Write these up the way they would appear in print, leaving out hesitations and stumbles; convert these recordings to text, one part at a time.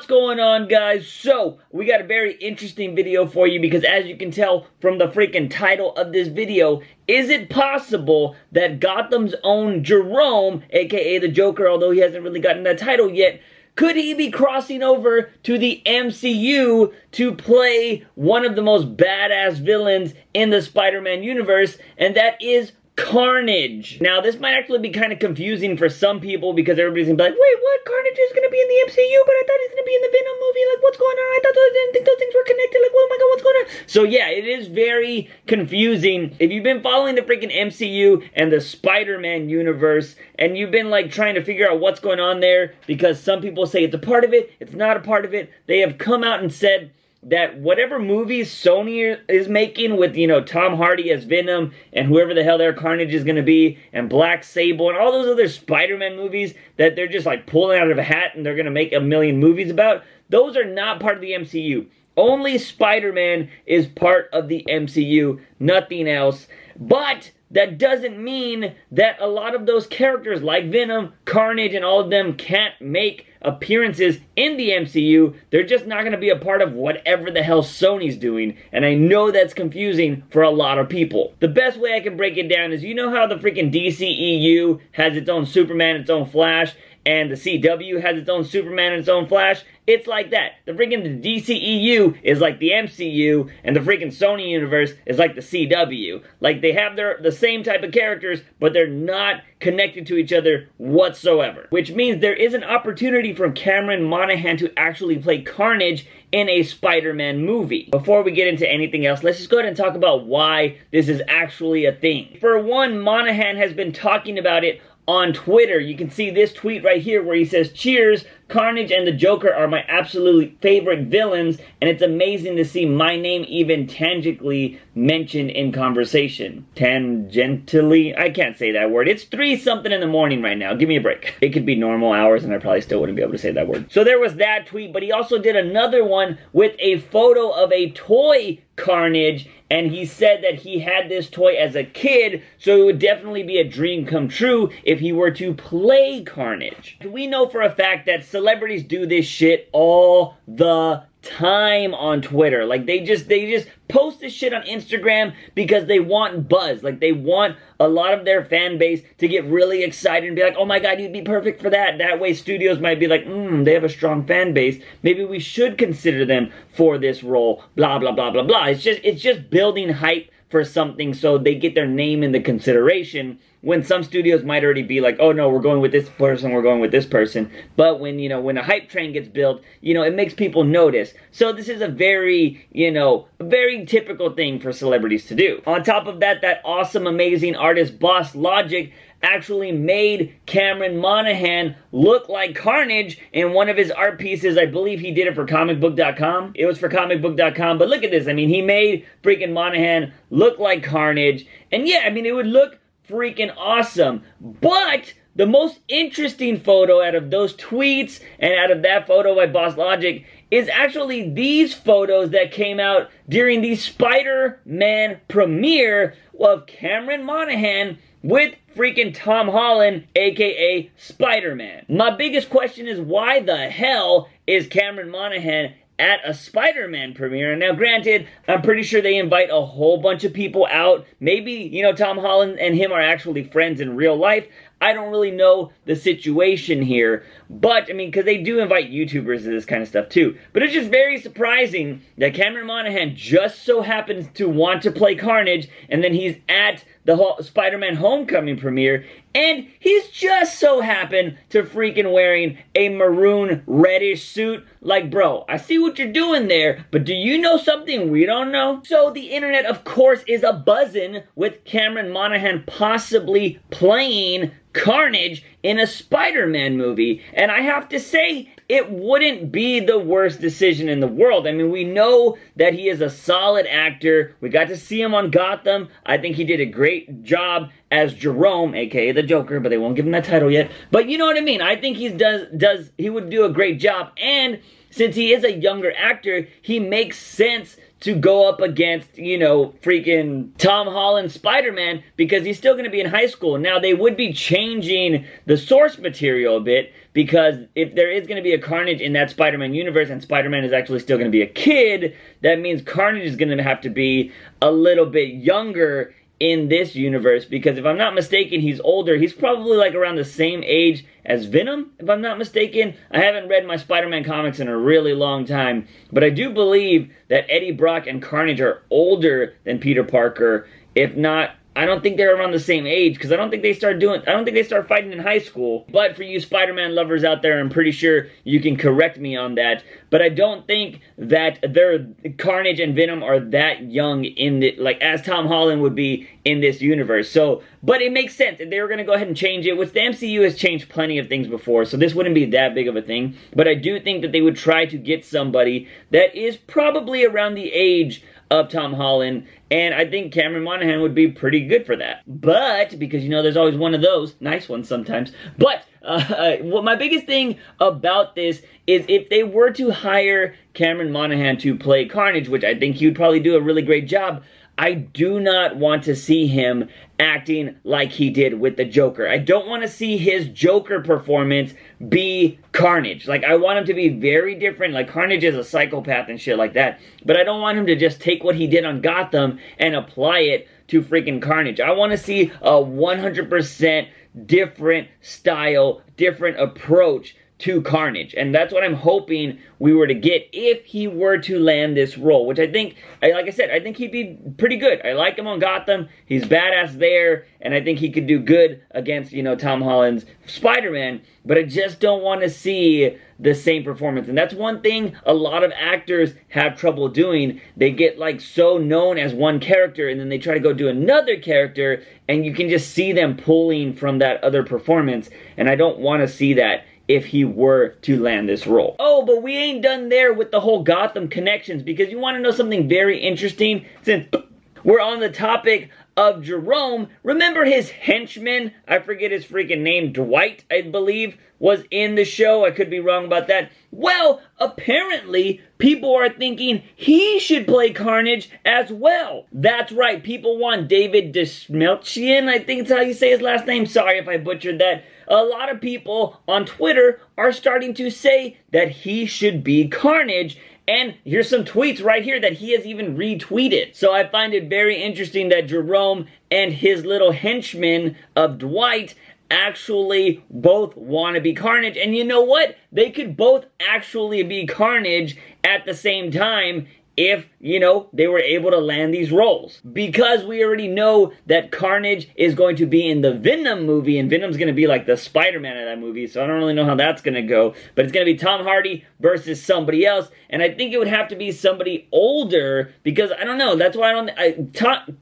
What's going on, guys? So, we got a very interesting video for you because as you can tell from the freaking title of this video, is it possible that Gotham's own Jerome, aka the Joker, although he hasn't really gotten that title yet, could he be crossing over to the MCU to play one of the most badass villains in the Spider-Man universe, and that is Carnage? Now, this might actually be kind of confusing for some people because everybody's gonna be like, wait, what? Carnage is gonna be in the MCU, but I thought he's gonna be in the Venom movie. Like, what's going on? I didn't think those things were connected. Like, oh my god, what's going on? So yeah, it is very confusing. If you've been following the freaking MCU and the Spider-Man universe, and you've been like trying to figure out what's going on there, because some people say it's a part of it, it's not a part of it, they have come out and said that whatever movies Sony is making with, you know, Tom Hardy as Venom and whoever the hell their Carnage is going to be, and Black Sable and all those other Spider-Man movies that they're just like pulling out of a hat and they're going to make a million movies about, those are not part of the MCU. Only Spider-Man is part of the MCU, nothing else. But that doesn't mean that a lot of those characters like Venom, Carnage, and all of them can't make appearances in the MCU. They're just not going to be a part of whatever the hell Sony's doing, and I know that's confusing for a lot of people. The best way I can break it down is, you know how the freaking DCEU has its own Superman, its own Flash, and the CW has its own Superman and its own Flash? It's like that. The freaking DCEU is like the MCU, and the freaking Sony universe is like the CW. Like, they have the same type of characters, but they're not connected to each other whatsoever. Which means there is an opportunity for Cameron Monaghan to actually play Carnage in a Spider-Man movie. Before we get into anything else, let's just go ahead and talk about why this is actually a thing. For one, Monahan has been talking about it on Twitter. You can see this tweet right here where he says, "Cheers, Carnage and the Joker are my absolute favorite villains, and it's amazing to see my name even tangibly mentioned in conversation." Tangentially? I can't say that word. It's 3 something in the morning right now. Give me a break. It could be normal hours and I probably still wouldn't be able to say that word. So there was that tweet, but he also did another one with a photo of a toy Carnage, and he said that he had this toy as a kid, so it would definitely be a dream come true if he were to play Carnage. We know for a fact that celebrities do this shit all the time on Twitter. Like, they just post this shit on Instagram because they want buzz. Like, they want a lot of their fan base to get really excited and be like, oh my god, you'd be perfect for that. That way studios might be like, they have a strong fan base, maybe we should consider them for this role, blah blah blah blah blah. It's just building hype for something so they get their name in the consideration, when some studios might already be like, oh no, we're going with this person, we're going with this person. But when, you know, when a hype train gets built, you know, it makes people notice. So this is a very, you know, very typical thing for celebrities to do. On top of that, that awesome, amazing artist Boss Logic actually made Cameron Monaghan look like Carnage in one of his art pieces. I believe he did it for comicbook.com. It was for comicbook.com, but look at this. I mean, he made freaking Monahan look like Carnage. And yeah, I mean, it would look freaking awesome. But the most interesting photo out of those tweets and out of that photo by Boss Logic is actually these photos that came out during the Spider-Man premiere of Cameron Monaghan with freaking Tom Holland, aka Spider-Man. My biggest question is, why the hell is Cameron Monaghan at a Spider-Man premiere? Now, granted, I'm pretty sure they invite a whole bunch of people out. Maybe, you know, Tom Holland and him are actually friends in real life. I don't really know the situation here, but, I mean, because they do invite YouTubers to this kind of stuff too. But it's just very surprising that Cameron Monaghan just so happens to want to play Carnage, and then he's at the Spider-Man Homecoming premiere, and he's just so happened to freaking wearing a maroon reddish suit. Like, bro, I see what you're doing there, but do you know something we don't know? So the internet, of course, is a-buzzing with Cameron Monaghan possibly playing Carnage in a Spider-Man movie, and I have to say, it wouldn't be the worst decision in the world. I mean, we know that he is a solid actor. We got to see him on Gotham. I think he did a great job as Jerome, aka the Joker, but they won't give him that title yet. But you know what I mean. I think he would do a great job, and since he is a younger actor, he makes sense to go up against, you know, freaking Tom Holland's Spider-Man, because he's still going to be in high school. Now, they would be changing the source material a bit, because if there is going to be a Carnage in that Spider-Man universe, and Spider-Man is actually still going to be a kid, that means Carnage is going to have to be a little bit younger in this universe, because if I'm not mistaken, he's older. He's probably like around the same age as Venom, if I'm not mistaken. I haven't read my Spider-Man comics in a really long time, but I do believe that Eddie Brock and Carnage are older than Peter Parker. If not, I don't think they're around the same age, because I don't think they start fighting in high school. But for you Spider-Man lovers out there, I'm pretty sure you can correct me on that. But I don't think that Carnage and Venom are that young in the, like, as Tom Holland would be in this universe. So, but it makes sense if they were going to go ahead and change it, which the MCU has changed plenty of things before, so this wouldn't be that big of a thing. But I do think that they would try to get somebody that is probably around the age of Tom Holland, and I think Cameron Monaghan would be pretty good for that. But, because, you know, there's always one of those, nice ones sometimes, but what my biggest thing about this is if they were to hire Cameron Monaghan to play Carnage, which I think he would probably do a really great job, I do not want to see him acting like he did with the Joker. I don't want to see his Joker performance be Carnage. Like, I want him to be very different. Like, Carnage is a psychopath and shit like that. But I don't want him to just take what he did on Gotham and apply it to freaking Carnage. I want to see a 100% different style, different approach to Carnage, and that's what I'm hoping we were to get if he were to land this role, which I think, like I said, I think he'd be pretty good. I like him on Gotham, he's badass there, and I think he could do good against, you know, Tom Holland's Spider-Man, but I just don't want to see the same performance, and that's one thing a lot of actors have trouble doing. They get, like, so known as one character, and then they try to go do another character, and you can just see them pulling from that other performance, and I don't want to see that if he were to land this role. Oh, but we ain't done there with the whole Gotham connections, because you want to know something very interesting? Since we're on the topic of Jerome, remember his henchman? I forget his freaking name. Dwight, I believe, was in the show. I could be wrong about that. Well, apparently, people are thinking he should play Carnage as well. That's right, people want David Dastmalchian, I think it's how you say his last name. Sorry if I butchered that. A lot of people on Twitter are starting to say that he should be Carnage, and here's some tweets right here that he has even retweeted. So I find it very interesting that Jerome and his little henchman of Dwight actually both want to be Carnage, and you know what? They could both actually be Carnage at the same time if, you know, they were able to land these roles. Because we already know that Carnage is going to be in the Venom movie, and Venom's going to be like the Spider-Man of that movie, so I don't really know how that's going to go. But it's going to be Tom Hardy versus somebody else, and I think it would have to be somebody older, because, I don't know, that's why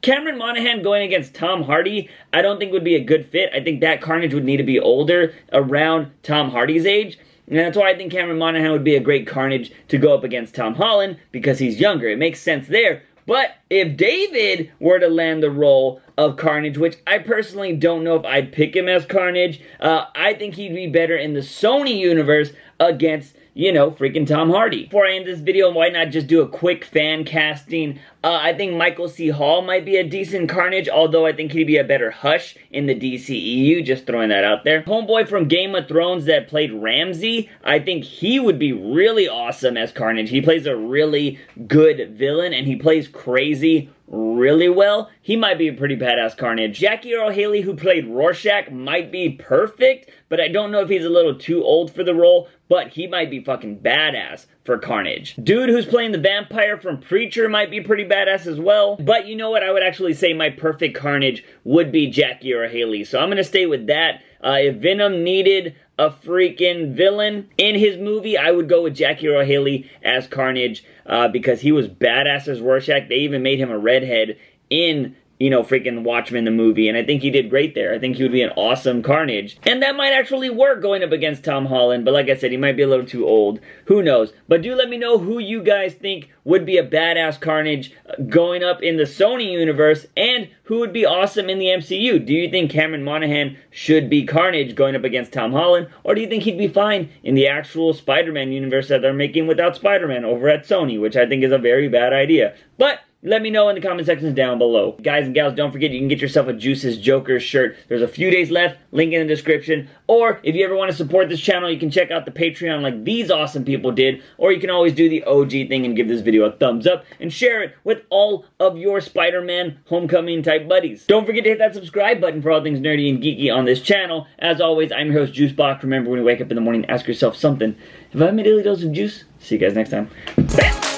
Cameron Monaghan going against Tom Hardy, I don't think would be a good fit. I think that Carnage would need to be older, around Tom Hardy's age. And that's why I think Cameron Monaghan would be a great Carnage to go up against Tom Holland, because he's younger. It makes sense there. But if David were to land the role of Carnage, which I personally don't know if I'd pick him as Carnage, I think he'd be better in the Sony universe against, you know, freaking Tom Hardy. Before I end this video, why not just do a quick fan casting? I think Michael C. Hall might be a decent Carnage, although I think he'd be a better Hush in the DCEU, just throwing that out there. Homeboy from Game of Thrones that played Ramsay, I think he would be really awesome as Carnage. He plays a really good villain, and he plays crazy really well. He might be a pretty badass Carnage. Jackie Earle Haley, who played Rorschach, might be perfect, but I don't know if he's a little too old for the role, but he might be fucking badass for Carnage. Dude who's playing the vampire from Preacher might be pretty badass as well. But you know what? I would actually say my perfect Carnage would be Jackie Earle Haley. So I'm going to stay with that. If Venom needed a freaking villain in his movie, I would go with Jackie Earle Haley as Carnage, because he was badass as Rorschach. They even made him a redhead in you know, freaking Watchmen the movie, and I think he did great there. I think he would be an awesome Carnage. And that might actually work going up against Tom Holland, but like I said, he might be a little too old. Who knows? But do let me know who you guys think would be a badass Carnage going up in the Sony universe, and who would be awesome in the MCU. Do you think Cameron Monaghan should be Carnage going up against Tom Holland, or do you think he'd be fine in the actual Spider-Man universe that they're making without Spider-Man over at Sony, which I think is a very bad idea. But let me know in the comment sections down below. Guys and gals, don't forget you can get yourself a Juice's Joker shirt. There's a few days left, link in the description. Or if you ever want to support this channel, you can check out the Patreon like these awesome people did. Or you can always do the OG thing and give this video a thumbs up and share it with all of your Spider-Man Homecoming type buddies. Don't forget to hit that subscribe button for all things nerdy and geeky on this channel. As always, I'm your host, JUICEbox. Remember, when you wake up in the morning, ask yourself something. Have I made a daily dose of juice? See you guys next time. Bam!